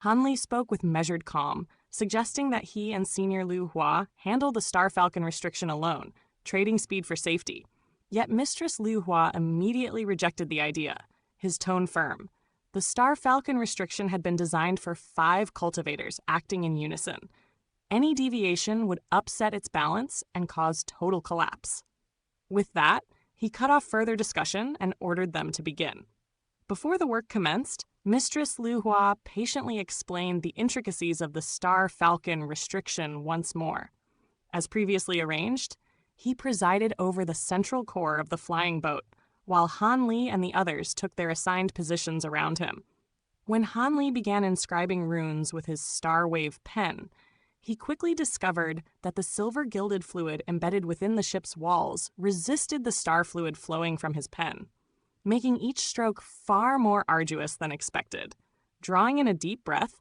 Han Li spoke with measured calm, suggesting that he and Senior Lu Hua handle the Star Falcon restriction alone, trading speed for safety. Yet Mistress Lu Hua immediately rejected the idea, his tone firm. The Star Falcon restriction had been designed for 5 cultivators acting in unison. Any deviation would upset its balance and cause total collapse. With that, he cut off further discussion and ordered them to begin. Before the work commenced, Mistress Lu Hua patiently explained the intricacies of the Star Falcon restriction once more. As previously arranged, he presided over the central core of the flying boat, while Han Li and the others took their assigned positions around him. When Han Li began inscribing runes with his Star Wave pen, he quickly discovered that the silver-gilded fluid embedded within the ship's walls resisted the star fluid flowing from his pen, making each stroke far more arduous than expected. Drawing in a deep breath,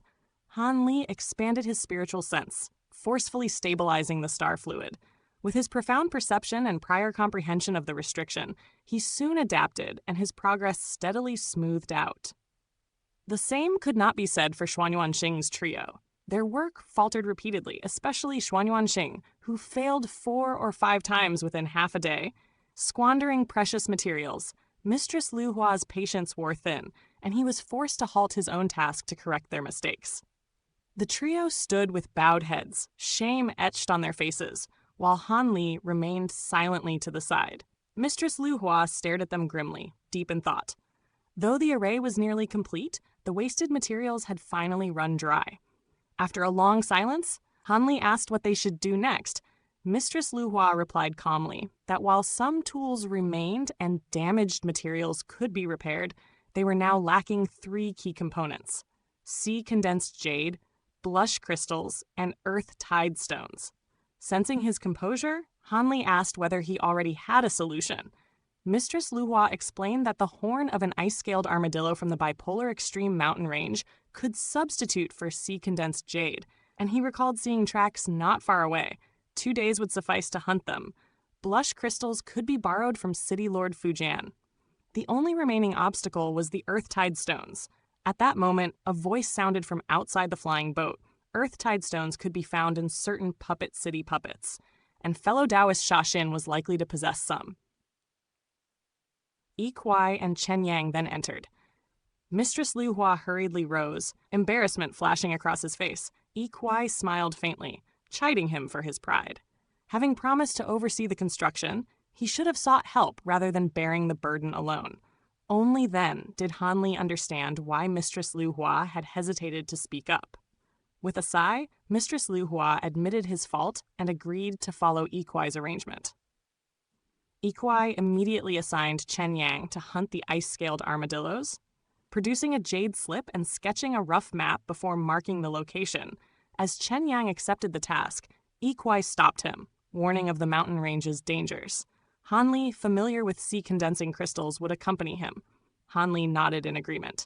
Han Li expanded his spiritual sense, forcefully stabilizing the star fluid. With his profound perception and prior comprehension of the restriction, he soon adapted and his progress steadily smoothed out. The same could not be said for Xuanyuanxing's trio. Their work faltered repeatedly, especially Xuanyuanxing, who failed 4 or 5 times within half a day. Squandering precious materials, Mistress Lu Hua's patience wore thin, and he was forced to halt his own task to correct their mistakes. The trio stood with bowed heads, shame etched on their faces, while Han Li remained silently to the side. Mistress Lu Hua stared at them grimly, deep in thought. Though the array was nearly complete, the wasted materials had finally run dry. After a long silence, Han Li asked what they should do next. Mistress Lu Hua replied calmly that while some tools remained and damaged materials could be repaired, they were now lacking 3 key components: sea-condensed jade, blush crystals, and earth-tide stones. Sensing his composure, Han Li asked whether he already had a solution. Mistress Lu Hua explained that the horn of an ice-scaled armadillo from the bipolar extreme mountain range could substitute for sea-condensed jade, and he recalled seeing tracks not far away. 2 days would suffice to hunt them. Blush crystals could be borrowed from City Lord Fujian. The only remaining obstacle was the earth-tide stones. At that moment, a voice sounded from outside the flying boat. Earth-tide stones could be found in certain puppet city puppets, and fellow Taoist Shaxin was likely to possess some. Yi Kuai and Chen Yang then entered. Mistress Lu Hua hurriedly rose, embarrassment flashing across his face. Yi Kuai smiled faintly, chiding him for his pride. Having promised to oversee the construction, he should have sought help rather than bearing the burden alone. Only then did Han Li understand why Mistress Lu Hua had hesitated to speak up. With a sigh, Mistress Lu Hua admitted his fault and agreed to follow Yi Kuai's arrangement. Yi Kuai immediately assigned Chen Yang to hunt the ice-scaled armadillos, producing a jade slip and sketching a rough map before marking the location. As Chen Yang accepted the task, Yi Kuai stopped him, warning of the mountain range's dangers. Han Li, familiar with sea-condensing crystals, would accompany him. Han Li nodded in agreement.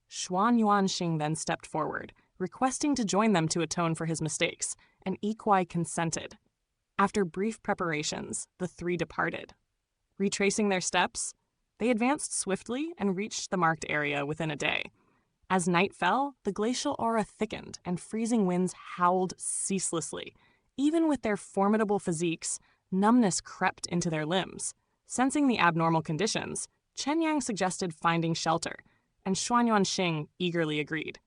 Xuanyuanxing then stepped forward, requesting to join them to atone for his mistakes, and Yi Kuai consented. After brief preparations, the 3 departed. Retracing their steps, they advanced swiftly and reached the marked area within a day. As night fell, the glacial aura thickened and freezing winds howled ceaselessly. Even with their formidable physiques, numbness crept into their limbs. Sensing the abnormal conditions, Chen Yang suggested finding shelter, and Xuanyuanxing eagerly agreed.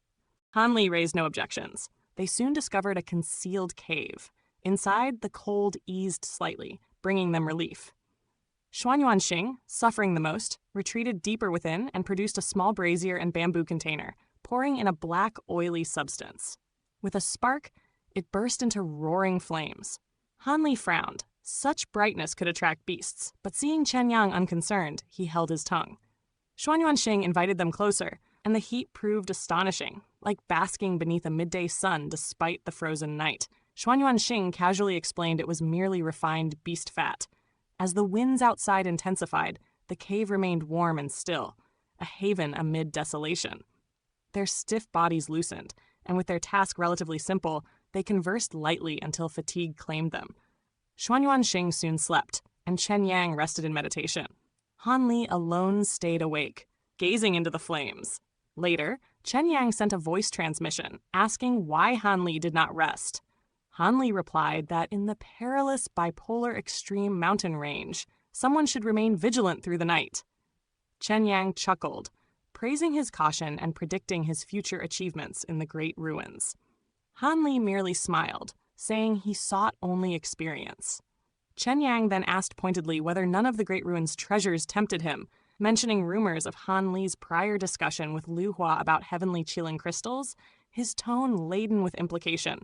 Han Li raised no objections. They soon discovered a concealed cave. Inside, the cold eased slightly, bringing them relief. Xuanyuanxing, suffering the most, retreated deeper within and produced a small brazier and bamboo container, pouring in a black, oily substance. With a spark, it burst into roaring flames. Han Li frowned. Such brightness could attract beasts, but seeing Chen Yang unconcerned, he held his tongue. Xuanyuanxing invited them closer, and the heat proved astonishing, like basking beneath a midday sun despite the frozen night. Xuanyuanxing casually explained it was merely refined beast fat. As the winds outside intensified, the cave remained warm and still, a haven amid desolation. Their stiff bodies loosened, and with their task relatively simple, they conversed lightly until fatigue claimed them. Xuanyuanxing soon slept, and Chen Yang rested in meditation. Han Li alone stayed awake, gazing into the flames. Later, Chen Yang sent a voice transmission asking why Han Li did not rest. Han Li replied that in the perilous bipolar extreme mountain range, someone should remain vigilant through the night. Chen Yang chuckled, praising his caution and predicting his future achievements in the Great Ruins. Han Li merely smiled, saying he sought only experience. Chen Yang then asked pointedly whether none of the Great Ruins' treasures tempted him, mentioning rumors of Han Li's prior discussion with Lu Hua about heavenly Qilin crystals, his tone laden with implication.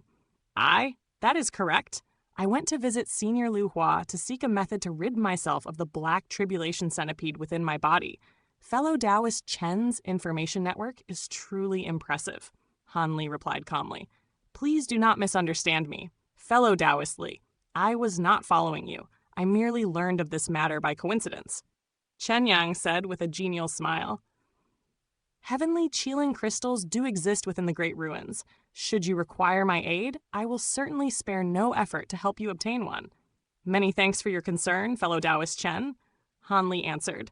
That is correct. I went to visit Senior Lu Hua to seek a method to rid myself of the black tribulation centipede within my body. Fellow Taoist Chen's information network is truly impressive, Han Li replied calmly. Please do not misunderstand me. Fellow Taoist Li, I was not following you. I merely learned of this matter by coincidence. Chen Yang said with a genial smile. Heavenly Qilin crystals do exist within the Great Ruins. Should you require my aid, I will certainly spare no effort to help you obtain one. Many thanks for your concern, fellow Taoist Chen, Han Li answered.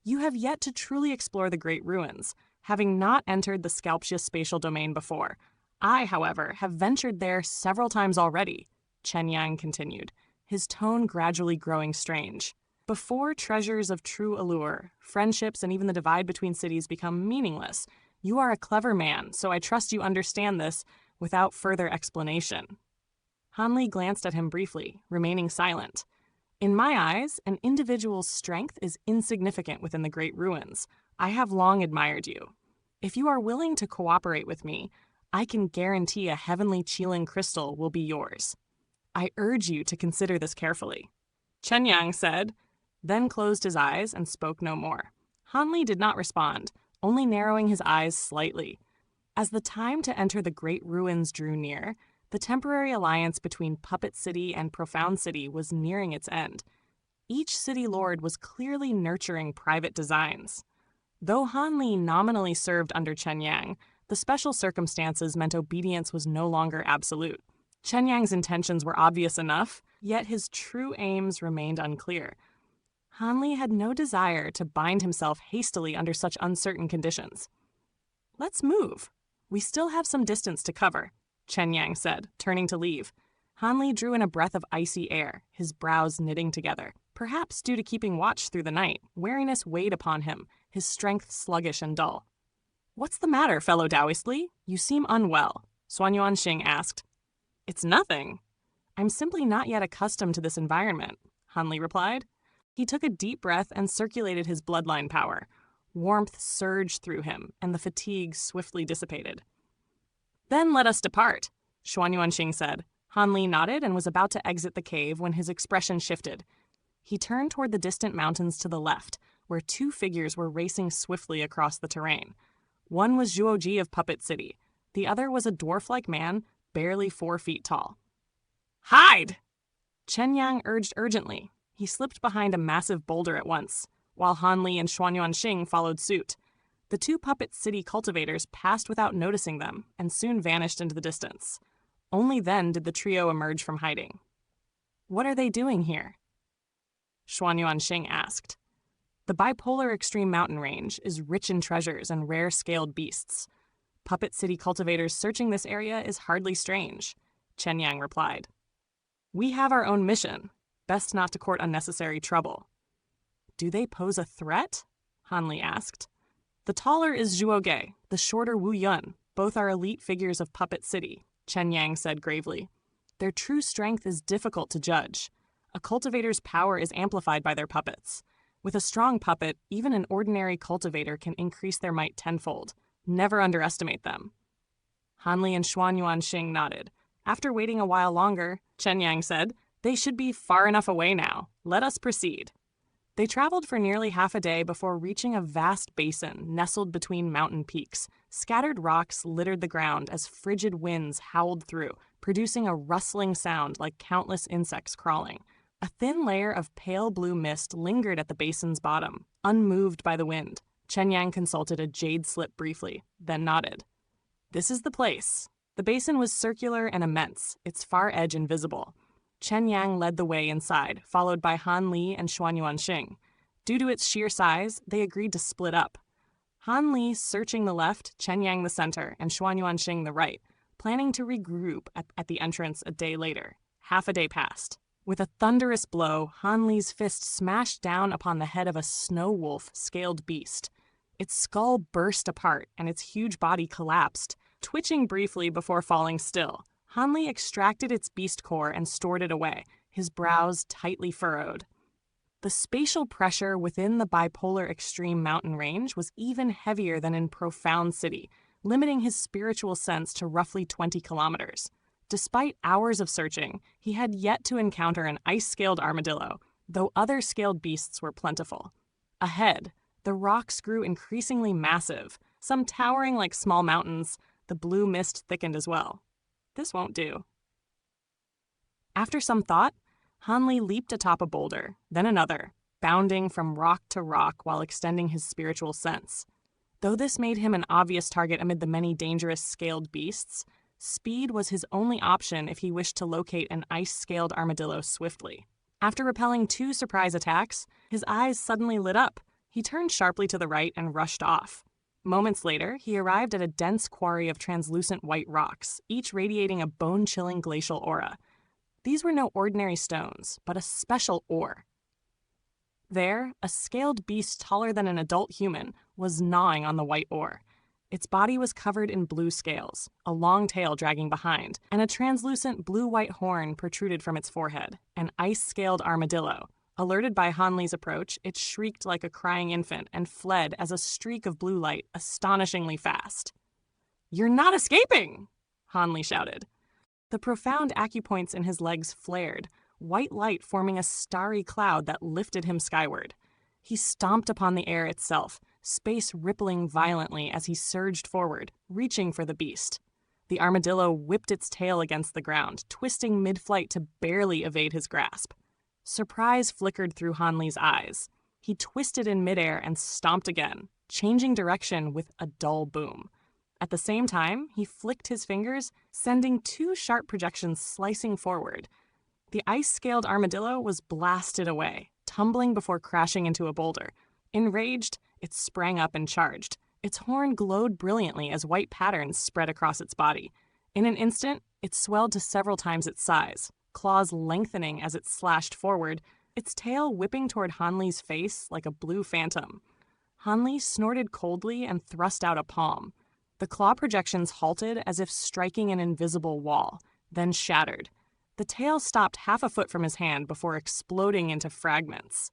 You have yet to truly explore the Great Ruins, having not entered the Scalptia spatial domain before. I, however, have ventured there several times already, Chen Yang continued, his tone gradually growing strange. Before treasures of true allure, friendships, and even the divide between cities become meaningless, you are a clever man, so I trust you understand this without further explanation. Han Li glanced at him briefly, remaining silent. In my eyes, an individual's strength is insignificant within the Great Ruins. I have long admired you. If you are willing to cooperate with me, I can guarantee a heavenly Qilin crystal will be yours. I urge you to consider this carefully. Chen Yang said, then closed his eyes and spoke no more. Han Li did not respond, only narrowing his eyes slightly. As the time to enter the Great Ruins drew near, the temporary alliance between Puppet City and Profound City was nearing its end. Each city lord was clearly nurturing private designs. Though Han Li nominally served under Chen Yang, the special circumstances meant obedience was no longer absolute. Chen Yang's intentions were obvious enough, yet his true aims remained unclear. Han Li had no desire to bind himself hastily under such uncertain conditions. Let's move. We still have some distance to cover, Chen Yang said, turning to leave. Han Li drew in a breath of icy air, his brows knitting together. Perhaps due to keeping watch through the night, weariness weighed upon him, his strength sluggish and dull. What's the matter, fellow Taoist Li? You seem unwell, Suan Yuanxing asked. It's nothing. I'm simply not yet accustomed to this environment, Han Li replied. He took a deep breath and circulated his bloodline power. Warmth surged through him, and the fatigue swiftly dissipated. Then let us depart, Xuan Yuanxing said. Han Li nodded and was about to exit the cave when his expression shifted. He turned toward the distant mountains to the left, where two figures were racing swiftly across the terrain. One was Zhuo Ji of Puppet City. The other was a dwarf-like man, barely 4 feet tall. Hide! Chen Yang urged urgently. He slipped behind a massive boulder at once, while Han Li and Xuan Yuanxing followed suit. The two Puppet City cultivators passed without noticing them and soon vanished into the distance. Only then did the trio emerge from hiding. What are they doing here? Xuan Yuanxing asked. The bipolar extreme mountain range is rich in treasures and rare scaled beasts. Puppet City cultivators searching this area is hardly strange, Chen Yang replied. We have our own mission. Best not to court unnecessary trouble. Do they pose a threat? Han Li asked. The taller is Zhuo Ge, the shorter Wu Yun. Both are elite figures of Puppet City, Chen Yang said gravely. Their true strength is difficult to judge. A cultivator's power is amplified by their puppets. With a strong puppet, even an ordinary cultivator can increase their might tenfold. Never underestimate them. Han Li and Xuan Yuanxing nodded. After waiting a while longer, Chen Yang said, they should be far enough away now. Let us proceed. They traveled for nearly half a day before reaching a vast basin nestled between mountain peaks. Scattered rocks littered the ground as frigid winds howled through, producing a rustling sound like countless insects crawling. A thin layer of pale blue mist lingered at the basin's bottom, unmoved by the wind. Chen Yang consulted a jade slip briefly, then nodded. This is the place. The basin was circular and immense, its far edge invisible. Chen Yang led the way inside, followed by Han Li and Xuan Yuanxing. Due to its sheer size, they agreed to split up. Han Li searching the left, Chen Yang the center, and Xuan Yuanxing the right, planning to regroup at the entrance a day later. Half a day passed. With a thunderous blow, Han Li's fist smashed down upon the head of a snow wolf scaled beast. Its skull burst apart and its huge body collapsed, twitching briefly before falling still. Han Li extracted its beast core and stored it away, his brows tightly furrowed. The spatial pressure within the bipolar extreme mountain range was even heavier than in Profound City, limiting his spiritual sense to roughly 20 kilometers. Despite hours of searching, he had yet to encounter an ice-scaled armadillo, though other scaled beasts were plentiful. Ahead, the rocks grew increasingly massive, some towering like small mountains. The blue mist thickened as well. This won't do. After some thought, Han Li leaped atop a boulder, then another, bounding from rock to rock while extending his spiritual sense. Though this made him an obvious target amid the many dangerous scaled beasts, speed was his only option if he wished to locate an ice-scaled armadillo swiftly. After repelling 2 surprise attacks, his eyes suddenly lit up. He turned sharply to the right and rushed off. Moments later, he arrived at a dense quarry of translucent white rocks, each radiating a bone-chilling glacial aura. These were no ordinary stones, but a special ore. There, a scaled beast taller than an adult human was gnawing on the white ore. Its body was covered in blue scales, a long tail dragging behind, and a translucent blue-white horn protruded from its forehead. An ice-scaled armadillo. Alerted by Han Li's approach, it shrieked like a crying infant and fled as a streak of blue light, astonishingly fast. "You're not escaping!" Han Li shouted. The profound acupoints in his legs flared, white light forming a starry cloud that lifted him skyward. He stomped upon the air itself, space rippling violently as he surged forward, reaching for the beast. The armadillo whipped its tail against the ground, twisting mid-flight to barely evade his grasp. Surprise flickered through Han Li's eyes. He twisted in midair and stomped again, changing direction with a dull boom. At the same time, he flicked his fingers, sending 2 sharp projections slicing forward. The ice-scaled armadillo was blasted away, tumbling before crashing into a boulder. Enraged, it sprang up and charged. Its horn glowed brilliantly as white patterns spread across its body. In an instant, it swelled to several times its size, claws lengthening as it slashed forward, its tail whipping toward Han Li's face like a blue phantom. Han Li snorted coldly and thrust out a palm. The claw projections halted as if striking an invisible wall, then shattered. The tail stopped half a foot from his hand before exploding into fragments.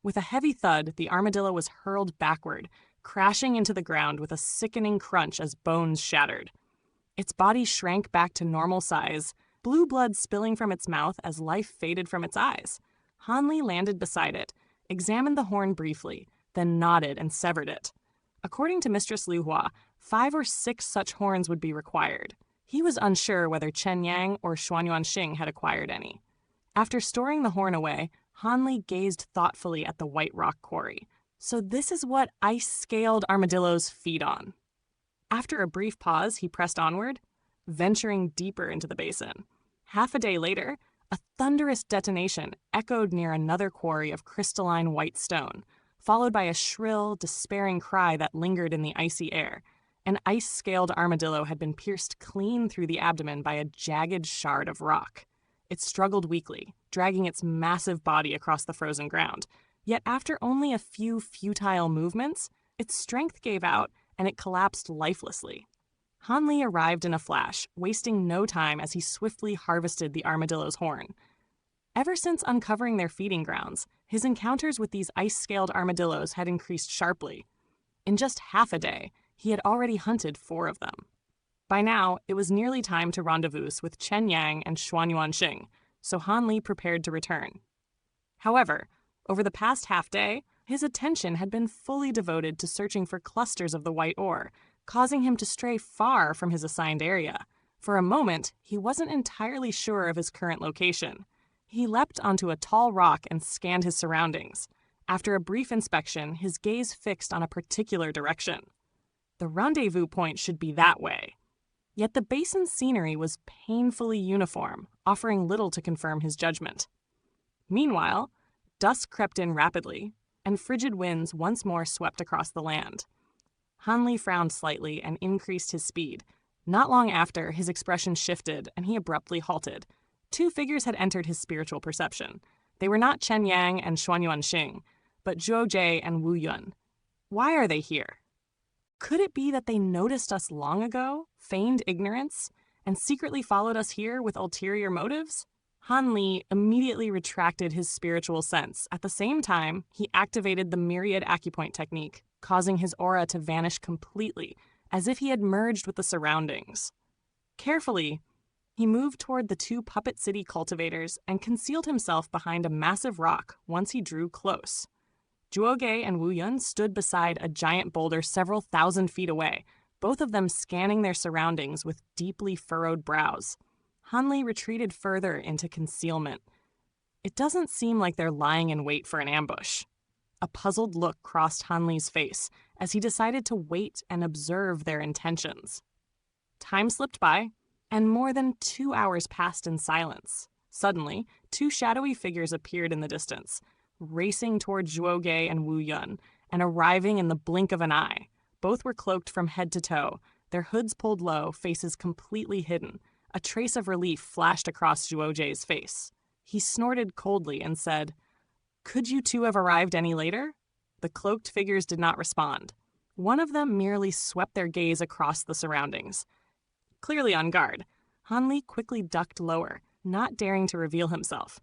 With a heavy thud, the armadillo was hurled backward, crashing into the ground with a sickening crunch as bones shattered. Its body shrank back to normal size, blue blood spilling from its mouth as life faded from its eyes. Han Li landed beside it, examined the horn briefly, then nodded and severed it. According to Mistress Lu Hua, 5 or 6 such horns would be required. He was unsure whether Chen Yang or Xuan Yuanxing had acquired any. After storing the horn away, Han Li gazed thoughtfully at the white rock quarry. So this is what ice-scaled armadillos feed on. After a brief pause, he pressed onward, venturing deeper into the basin. Half a day later, a thunderous detonation echoed near another quarry of crystalline white stone, followed by a shrill, despairing cry that lingered in the icy air. An ice-scaled armadillo had been pierced clean through the abdomen by a jagged shard of rock. It struggled weakly, dragging its massive body across the frozen ground. Yet after only a few futile movements, its strength gave out and it collapsed lifelessly. Han Li arrived in a flash, wasting no time as he swiftly harvested the armadillo's horn. Ever since uncovering their feeding grounds, his encounters with these ice-scaled armadillos had increased sharply. In just half a day, he had already hunted 4 of them. By now, it was nearly time to rendezvous with Chen Yang and Xuan Yuanxing, so Han Li prepared to return. However, over the past half-day, his attention had been fully devoted to searching for clusters of the white ore, causing him to stray far from his assigned area. For a moment, he wasn't entirely sure of his current location. He leapt onto a tall rock and scanned his surroundings. After a brief inspection, his gaze fixed on a particular direction. The rendezvous point should be that way. Yet the basin's scenery was painfully uniform, offering little to confirm his judgment. Meanwhile, dusk crept in rapidly, and frigid winds once more swept across the land. Han Li frowned slightly and increased his speed. Not long after, his expression shifted and he abruptly halted. Two figures had entered his spiritual perception. They were not Chen Yang and Xuanyuan Xing, but Zhuo Jie and Wu Yun. Why are they here? Could it be that they noticed us long ago, feigned ignorance, and secretly followed us here with ulterior motives? Han Li immediately retracted his spiritual sense. At the same time, he activated the myriad acupoint technique, causing his aura to vanish completely, as if he had merged with the surroundings. Carefully, he moved toward the two Puppet City cultivators and concealed himself behind a massive rock once he drew close. Zhuo Ge and Wu Yun stood beside a giant boulder several thousand feet away, both of them scanning their surroundings with deeply furrowed brows. Han Li retreated further into concealment. It doesn't seem like they're lying in wait for an ambush. A puzzled look crossed Han Li's face as he decided to wait and observe their intentions. Time slipped by, and more than 2 hours passed in silence. Suddenly, two shadowy figures appeared in the distance, racing toward Zhuo Ge and Wu Yun, and arriving in the blink of an eye. Both were cloaked from head to toe, their hoods pulled low, faces completely hidden. A trace of relief flashed across Zhuo Ge's face. He snorted coldly and said, "Could you two have arrived any later?" The cloaked figures did not respond. One of them merely swept their gaze across the surroundings. Clearly on guard, Han Li quickly ducked lower, not daring to reveal himself.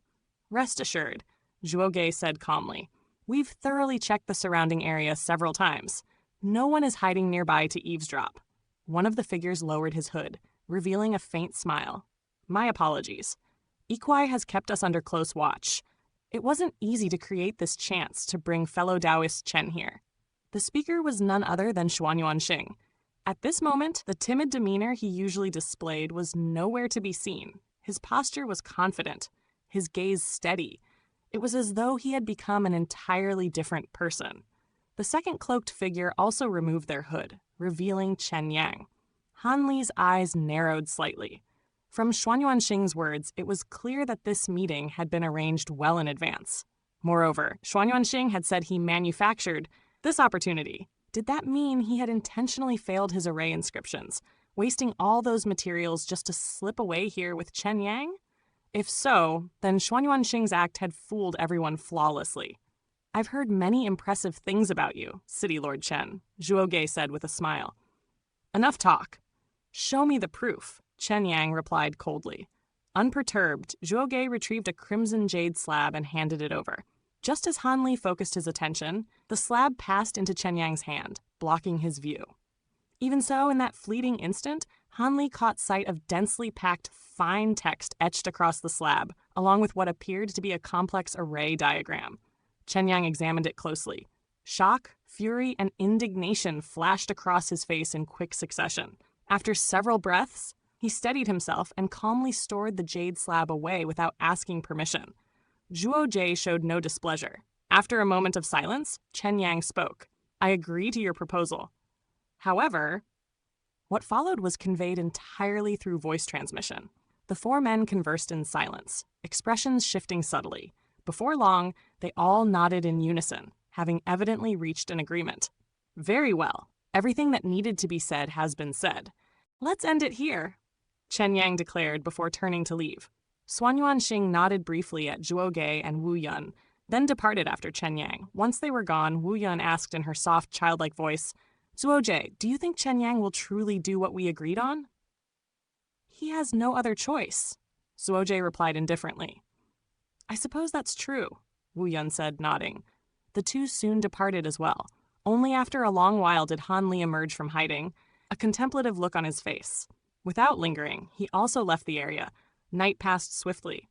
"Rest assured," Zhuo Ge said calmly. "We've thoroughly checked the surrounding area several times. No one is hiding nearby to eavesdrop." One of the figures lowered his hood, revealing a faint smile. "My apologies. Ikwai has kept us under close watch. It wasn't easy to create this chance to bring fellow Taoist Chen here." The speaker was none other than Xuanyuan Xing. At this moment, the timid demeanor he usually displayed was nowhere to be seen. His posture was confident, his gaze steady. It was as though he had become an entirely different person. The second cloaked figure also removed their hood, revealing Chen Yang. Han Li's eyes narrowed slightly. From Xuanyuan Xing's words, it was clear that this meeting had been arranged well in advance. Moreover, Xuanyuan Xing had said he manufactured this opportunity. Did that mean he had intentionally failed his array inscriptions, wasting all those materials just to slip away here with Chen Yang? If so, then Xuanyuan Xing's act had fooled everyone flawlessly. "I've heard many impressive things about you, City Lord Chen," Zhuo Ge said with a smile. "Enough talk. Show me the proof," Chen Yang replied coldly. Unperturbed, Zhuo Ge retrieved a crimson jade slab and handed it over. Just as Han Li focused his attention, the slab passed into Chen Yang's hand, blocking his view. Even so, in that fleeting instant, Han Li caught sight of densely packed, fine text etched across the slab, along with what appeared to be a complex array diagram. Chen Yang examined it closely. Shock, fury, and indignation flashed across his face in quick succession. After several breaths, he steadied himself and calmly stored the jade slab away without asking permission. Zhuo Jie showed no displeasure. After a moment of silence, Chen Yang spoke. "I agree to your proposal. However," what followed was conveyed entirely through voice transmission. The four men conversed in silence, expressions shifting subtly. Before long, they all nodded in unison, having evidently reached an agreement. "Very well. Everything that needed to be said has been said. Let's end it here," Chen Yang declared before turning to leave. Xuanyuan Xing nodded briefly at Zhuo Ge and Wu Yun, then departed after Chen Yang. Once they were gone, Wu Yun asked in her soft, childlike voice, "Zhuo Jie, do you think Chen Yang will truly do what we agreed on?" "He has no other choice," Zhuo Jie replied indifferently. "I suppose that's true," Wu Yun said, nodding. The two soon departed as well. Only after a long while did Han Li emerge from hiding, a contemplative look on his face. Without lingering, he also left the area. Night passed swiftly.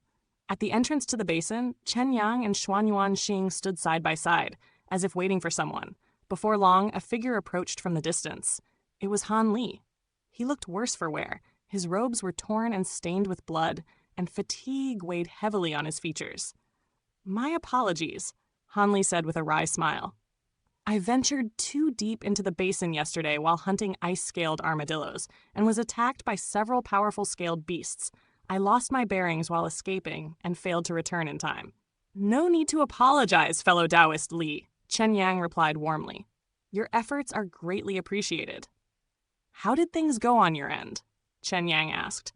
At the entrance to the basin, Chen Yang and Xuanyuan Xing stood side by side, as if waiting for someone. Before long, a figure approached from the distance. It was Han Li. He looked worse for wear. His robes were torn and stained with blood, and fatigue weighed heavily on his features. "My apologies," Han Li said with a wry smile. "I ventured too deep into the basin yesterday while hunting ice-scaled armadillos, and was attacked by several powerful scaled beasts. I lost my bearings while escaping and failed to return in time." "No need to apologize, fellow Taoist Li," Chen Yang replied warmly. Your efforts are greatly appreciated." "How did things go on your end?" Chen Yang asked.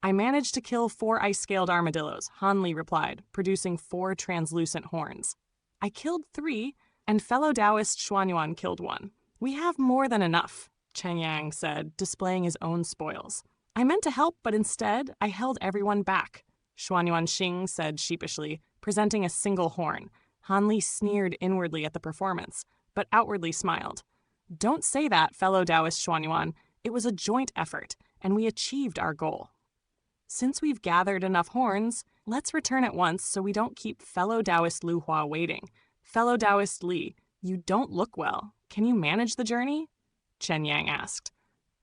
"I managed to kill 4 ice-scaled armadillos," Han Li replied, producing 4 translucent horns. "I killed 3, and fellow Taoist Xuanyuan killed 1. We have more than enough," Chen Yang said, displaying his own spoils. "I meant to help, but instead, I held everyone back," Xuanyuan Xing said sheepishly, presenting a single horn. Han Li sneered inwardly at the performance, but outwardly smiled. "Don't say that, fellow Taoist Xuanyuan. It was a joint effort, and we achieved our goal. Since we've gathered enough horns, let's return at once so we don't keep fellow Taoist Lu Hua waiting. Fellow Taoist Li, you don't look well. Can you manage the journey?" Chen Yang asked.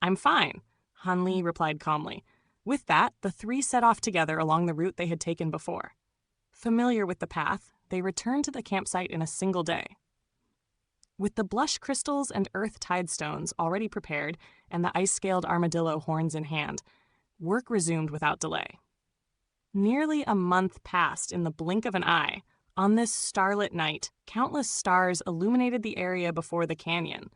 "I'm fine," Han Li replied calmly. With that, the 3 set off together along the route they had taken before. Familiar with the path, they returned to the campsite in a single day. With the blush crystals and earth tide stones already prepared and the ice-scaled armadillo horns in hand, work resumed without delay. Nearly a month passed in the blink of an eye. On this starlit night, countless stars illuminated the area before the canyon.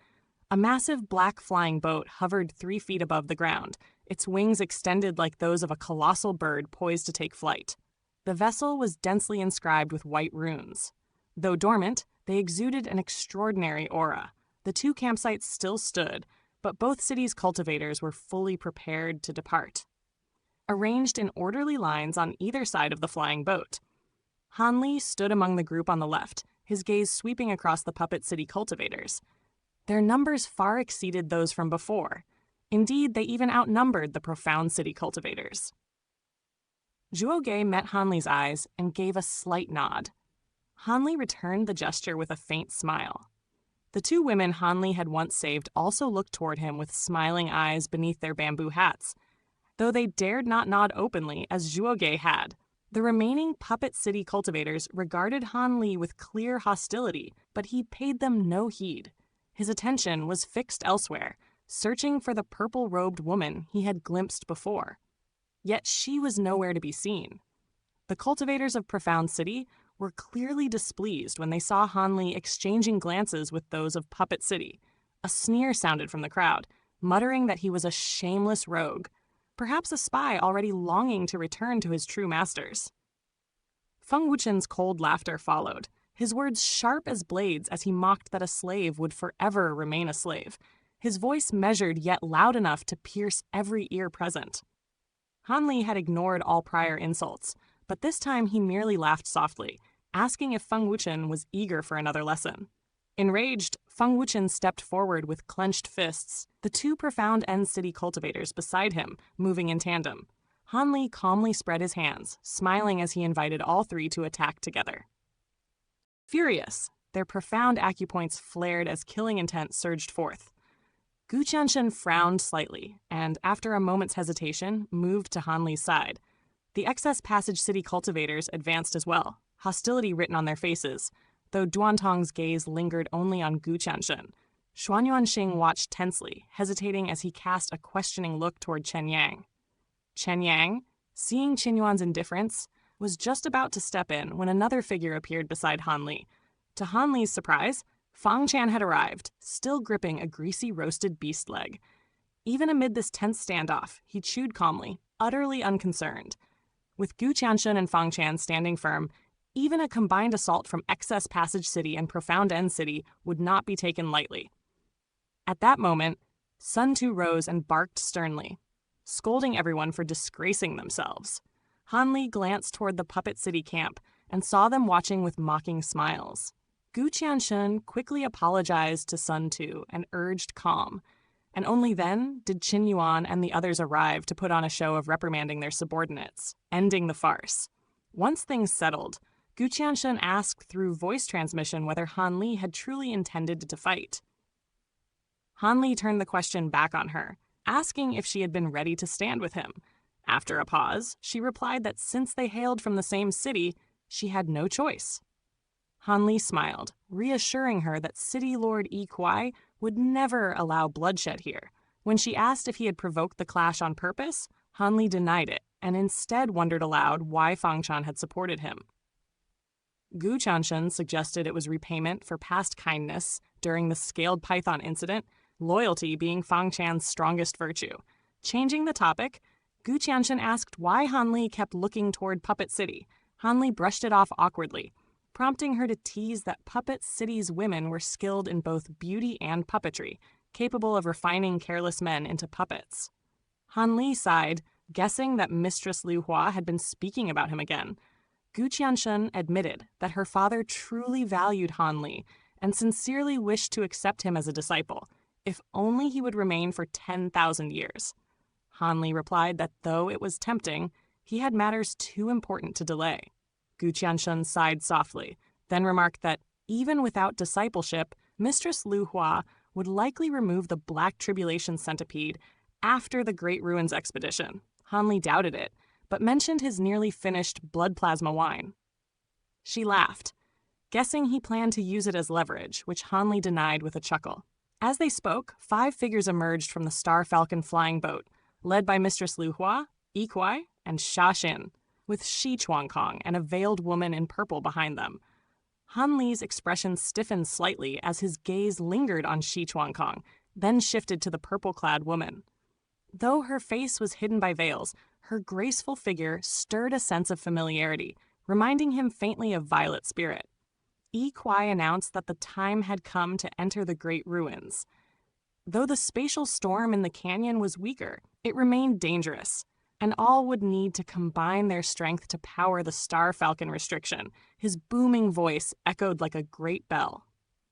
A massive black flying boat hovered 3 feet above the ground, its wings extended like those of a colossal bird poised to take flight. The vessel was densely inscribed with white runes. Though dormant, they exuded an extraordinary aura. The 2 campsites still stood, but both cities' cultivators were fully prepared to depart. Arranged in orderly lines on either side of the flying boat, Han Li stood among the group on the left, his gaze sweeping across the puppet city cultivators. Their numbers far exceeded those from before. Indeed, they even outnumbered the profound city cultivators. Zhuo met Han Li's eyes and gave a slight nod. Han Li returned the gesture with a faint smile. The 2 women Han Li had once saved also looked toward him with smiling eyes beneath their bamboo hats, though they dared not nod openly as Zhuo had. The remaining puppet city cultivators regarded Han Li with clear hostility, but he paid them no heed. His attention was fixed elsewhere, searching for the purple-robed woman he had glimpsed before. Yet she was nowhere to be seen. The cultivators of Profound City were clearly displeased when they saw Han Li exchanging glances with those of Puppet City. A sneer sounded from the crowd, muttering that he was a shameless rogue, perhaps a spy already longing to return to his true masters. Feng Wuchen's cold laughter followed, his words sharp as blades as he mocked that a slave would forever remain a slave, his voice measured yet loud enough to pierce every ear present. Han Li had ignored all prior insults, but this time he merely laughed softly, asking if Feng Wuchen was eager for another lesson. Enraged, Feng Wuchen stepped forward with clenched fists, the 2 profound End City cultivators beside him, moving in tandem. Han Li calmly spread his hands, smiling as he invited all 3 to attack together. Furious, their profound acupoints flared as killing intent surged forth. Gu Qianshen frowned slightly, and after a moment's hesitation, moved to Han Li's side. The Excess Passage City cultivators advanced as well, hostility written on their faces, though Duantong's gaze lingered only on Gu Qianshen. Xuanyuan Xing watched tensely, hesitating as he cast a questioning look toward Chen Yang. Chen Yang, seeing Qinyuan's indifference, was just about to step in when another figure appeared beside Han Li. To Han Li's surprise, Fang Chan had arrived, still gripping a greasy roasted beast leg. Even amid this tense standoff, he chewed calmly, utterly unconcerned. With Gu Qianshen and Fang Chan standing firm, even a combined assault from Excess Passage City and Profound End City would not be taken lightly. At that moment, Sun Tu rose and barked sternly, scolding everyone for disgracing themselves. Han Li glanced toward the Puppet City camp and saw them watching with mocking smiles. Gu Qianshen quickly apologized to Sun Tu and urged calm, and only then did Qin Yuan and the others arrive to put on a show of reprimanding their subordinates, ending the farce. Once things settled, Gu Qianshen asked through voice transmission whether Han Li had truly intended to fight. Han Li turned the question back on her, asking if she had been ready to stand with him. After a pause, she replied that since they hailed from the same city, she had no choice. Han Li smiled, reassuring her that City Lord Yi Kuai would never allow bloodshed here. When she asked if he had provoked the clash on purpose, Han Li denied it, and instead wondered aloud why Fang Chan had supported him. Gu Qianshen suggested it was repayment for past kindness during the scaled python incident, loyalty being Fang Chan's strongest virtue. Changing the topic, Gu Qianshen asked why Han Li kept looking toward Puppet City. Han Li brushed it off awkwardly, prompting her to tease that Puppet City's women were skilled in both beauty and puppetry, capable of refining careless men into puppets. Han Li sighed, guessing that Mistress Lu Hua had been speaking about him again. Gu Qianshen admitted that her father truly valued Han Li and sincerely wished to accept him as a disciple, if only he would remain for 10,000 years. Han Li replied that though it was tempting, he had matters too important to delay. Gu Qianshen sighed softly, then remarked that even without discipleship, Mistress Lu Hua would likely remove the Black Tribulation centipede after the Great Ruins expedition. Han Li doubted it, but mentioned his nearly finished blood plasma wine. She laughed, guessing he planned to use it as leverage, which Han Li denied with a chuckle. As they spoke, 5 figures emerged from the Star Falcon flying boat, led by Mistress Lu Hua, Yi Kuai, and Sha Xin, with Shi Chuankong and a veiled woman in purple behind them. Han Li's expression stiffened slightly as his gaze lingered on Shi Chuankong, then shifted to the purple-clad woman. Though her face was hidden by veils, her graceful figure stirred a sense of familiarity, reminding him faintly of Violet Spirit. Yi Kuai announced that the time had come to enter the Great Ruins. Though the spatial storm in the canyon was weaker, it remained dangerous, and all would need to combine their strength to power the Star Falcon restriction. His booming voice echoed like a great bell.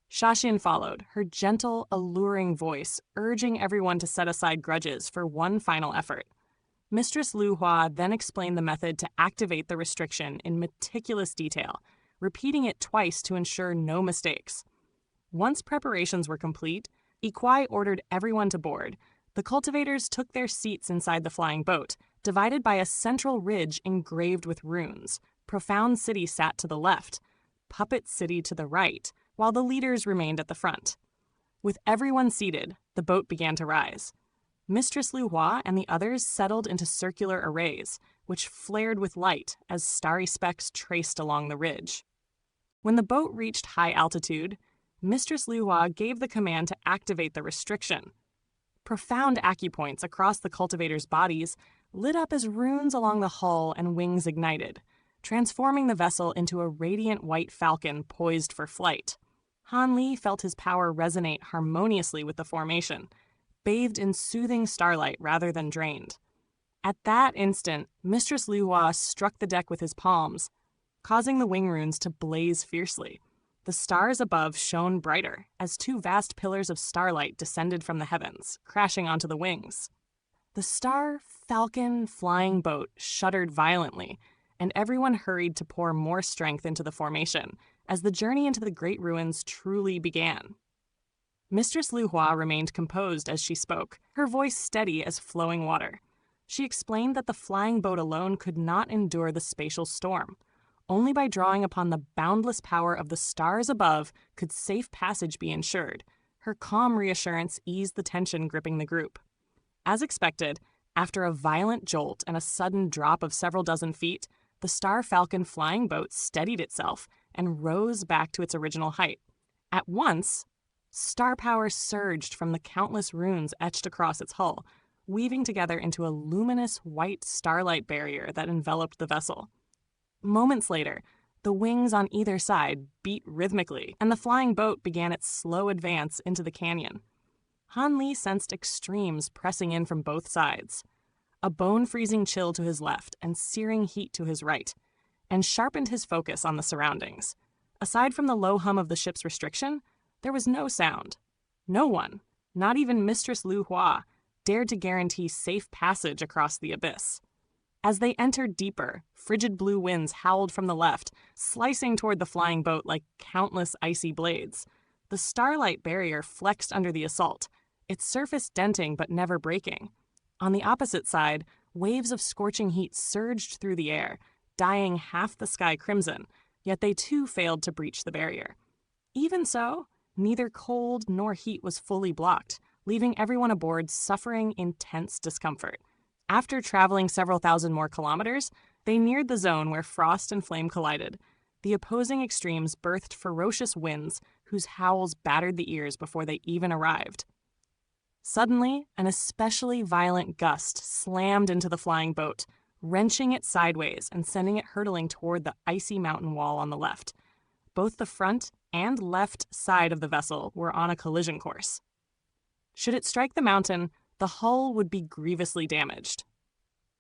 Sha Xin followed, her gentle, alluring voice urging everyone to set aside grudges for one final effort. Mistress Lu Hua then explained the method to activate the restriction in meticulous detail, repeating it twice to ensure no mistakes. Once preparations were complete, Yi Kuai ordered everyone to board. The cultivators took their seats inside the flying boat, divided by a central ridge engraved with runes. Profound City sat to the left, Puppet City to the right, while the leaders remained at the front. With everyone seated, the boat began to rise. Mistress Lu Hua and the others settled into circular arrays, which flared with light as starry specks traced along the ridge. When the boat reached high altitude, Mistress Lu Hua gave the command to activate the restriction. Profound acupoints across the cultivators' bodies lit up as runes along the hull and wings ignited, transforming the vessel into a radiant white falcon poised for flight. Han Li felt his power resonate harmoniously with the formation, bathed in soothing starlight rather than drained. At that instant, Mistress Lu Hua struck the deck with his palms, causing the wing runes to blaze fiercely. The stars above shone brighter as 2 vast pillars of starlight descended from the heavens, crashing onto the wings. The Star Falcon flying boat shuddered violently, and everyone hurried to pour more strength into the formation as the journey into the Great Ruins truly began. Mistress Lu Hua remained composed as she spoke, her voice steady as flowing water. She explained that the flying boat alone could not endure the spatial storm. Only by drawing upon the boundless power of the stars above could safe passage be ensured. Her calm reassurance eased the tension gripping the group. As expected, after a violent jolt and a sudden drop of several dozen feet, the Star Falcon flying boat steadied itself and rose back to its original height. At once, star power surged from the countless runes etched across its hull, weaving together into a luminous white starlight barrier that enveloped the vessel. Moments later, the wings on either side beat rhythmically, and the flying boat began its slow advance into the canyon. Han Li sensed extremes pressing in from both sides, a bone-freezing chill to his left and searing heat to his right, and sharpened his focus on the surroundings. Aside from the low hum of the ship's restriction, there was no sound. No one, not even Mistress Lu Hua, dared to guarantee safe passage across the abyss. As they entered deeper, frigid blue winds howled from the left, slicing toward the flying boat like countless icy blades. The starlight barrier flexed under the assault, its surface denting but never breaking. On the opposite side, waves of scorching heat surged through the air, dyeing half the sky crimson, yet they too failed to breach the barrier. Even so, neither cold nor heat was fully blocked, leaving everyone aboard suffering intense discomfort. After traveling several thousand more kilometers, they neared the zone where frost and flame collided. The opposing extremes birthed ferocious winds whose howls battered the ears before they even arrived. Suddenly, an especially violent gust slammed into the flying boat, wrenching it sideways and sending it hurtling toward the icy mountain wall on the left. Both the front and left side of the vessel were on a collision course. Should it strike the mountain, the hull would be grievously damaged,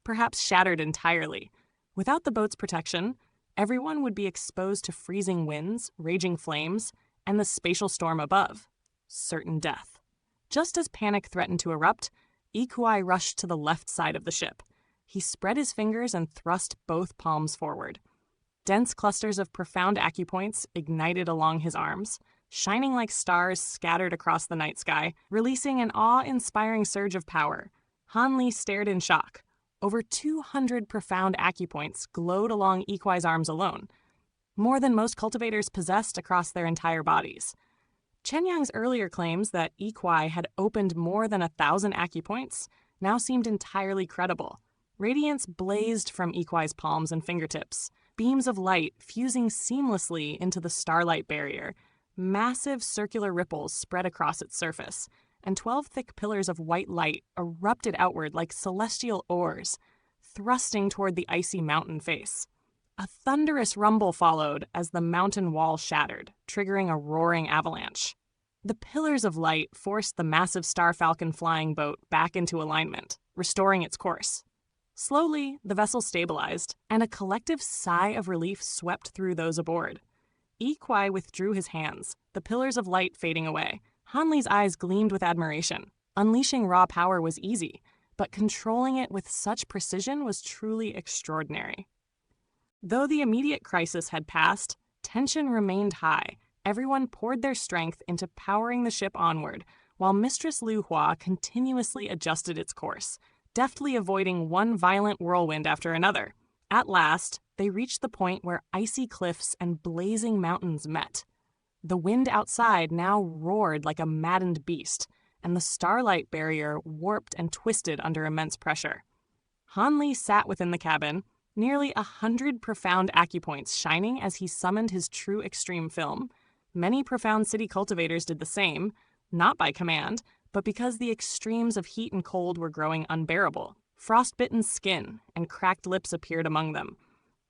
perhaps shattered entirely. Without the boat's protection, everyone would be exposed to freezing winds, raging flames, and the spatial storm above. Certain death. Just as panic threatened to erupt, Ikuai rushed to the left side of the ship. He spread his fingers and thrust both palms forward. Dense clusters of profound acupoints ignited along his arms, shining like stars scattered across the night sky, releasing an awe-inspiring surge of power. Han Li stared in shock. Over 200 profound acupoints glowed along Ikuai's arms alone, more than most cultivators possessed across their entire bodies. Chen Yang's earlier claims that Ikuai had opened more than 1,000 acupoints now seemed entirely credible. Radiance blazed from Ikuai's palms and fingertips, beams of light fusing seamlessly into the starlight barrier. Massive circular ripples spread across its surface, and 12 thick pillars of white light erupted outward like celestial oars, thrusting toward the icy mountain face. A thunderous rumble followed as the mountain wall shattered, triggering a roaring avalanche. The pillars of light forced the massive Starfalcon flying boat back into alignment, restoring its course. Slowly, the vessel stabilized, and a collective sigh of relief swept through those aboard. Ikuai withdrew his hands, the pillars of light fading away. Han Li's eyes gleamed with admiration. Unleashing raw power was easy, but controlling it with such precision was truly extraordinary. Though the immediate crisis had passed, tension remained high. Everyone poured their strength into powering the ship onward, while Mistress Lu Hua continuously adjusted its course, deftly avoiding one violent whirlwind after another. At last, they reached the point where icy cliffs and blazing mountains met. The wind outside now roared like a maddened beast, and the starlight barrier warped and twisted under immense pressure. Han Li sat within the cabin, nearly 100 profound acupoints shining as he summoned his true extreme film. Many profound city cultivators did the same, not by command, but because the extremes of heat and cold were growing unbearable. Frostbitten skin and cracked lips appeared among them,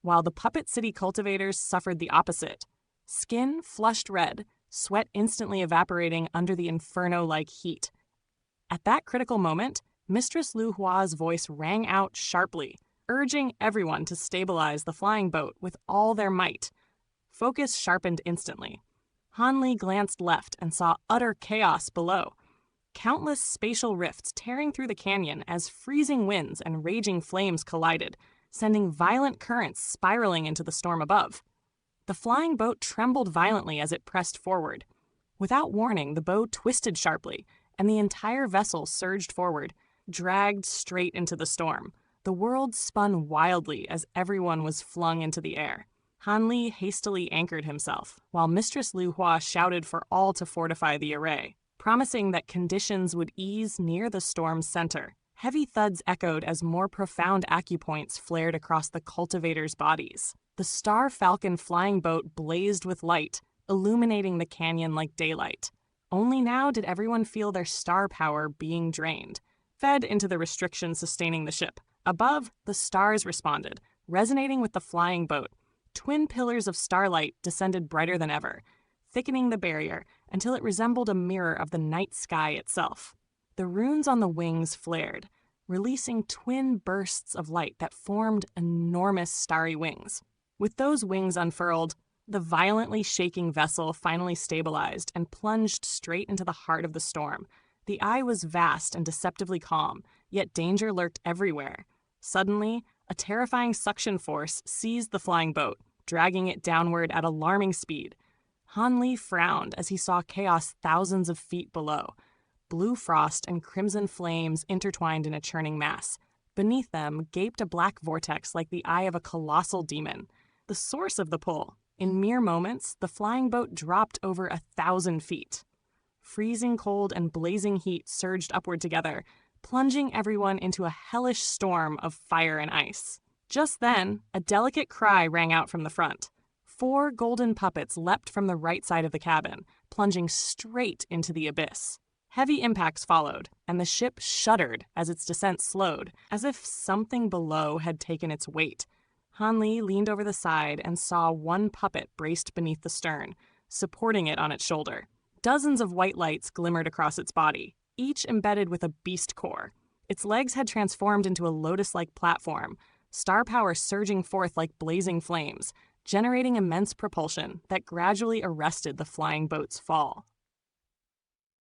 while the puppet city cultivators suffered the opposite. Skin flushed red, sweat instantly evaporating under the inferno-like heat. At that critical moment, Mistress Lu Hua's voice rang out sharply, urging everyone to stabilize the flying boat with all their might. Focus sharpened instantly. Han Li glanced left and saw utter chaos below. Countless spatial rifts tearing through the canyon as freezing winds and raging flames collided, sending violent currents spiraling into the storm above. The flying boat trembled violently as it pressed forward. Without warning, the bow twisted sharply, and the entire vessel surged forward, dragged straight into the storm. The world spun wildly as everyone was flung into the air. Han Li hastily anchored himself, while Mistress Lu Hua shouted for all to fortify the array, promising that conditions would ease near the storm's center. Heavy thuds echoed as more profound acupoints flared across the cultivators' bodies. The Star Falcon flying boat blazed with light, illuminating the canyon like daylight. Only now did everyone feel their star power being drained, fed into the restrictions sustaining the ship. Above, the stars responded, resonating with the flying boat. Twin pillars of starlight descended brighter than ever, thickening the barrier until it resembled a mirror of the night sky itself. The runes on the wings flared, releasing twin bursts of light that formed enormous starry wings. With those wings unfurled, the violently shaking vessel finally stabilized and plunged straight into the heart of the storm. The eye was vast and deceptively calm, yet danger lurked everywhere. Suddenly, a terrifying suction force seized the flying boat, dragging it downward at alarming speed. Han Li frowned as he saw chaos thousands of feet below. Blue frost and crimson flames intertwined in a churning mass. Beneath them gaped a black vortex like the eye of a colossal demon. The source of the pull. In mere moments, the flying boat dropped over 1,000 feet. Freezing cold and blazing heat surged upward together, plunging everyone into a hellish storm of fire and ice. Just then, a delicate cry rang out from the front. 4 golden puppets leapt from the right side of the cabin, plunging straight into the abyss. Heavy impacts followed, and the ship shuddered as its descent slowed, as if something below had taken its weight. Han Li leaned over the side and saw one puppet braced beneath the stern, supporting it on its shoulder. Dozens of white lights glimmered across its body, each embedded with a beast core. Its legs had transformed into a lotus-like platform, star power surging forth like blazing flames, generating immense propulsion that gradually arrested the flying boat's fall.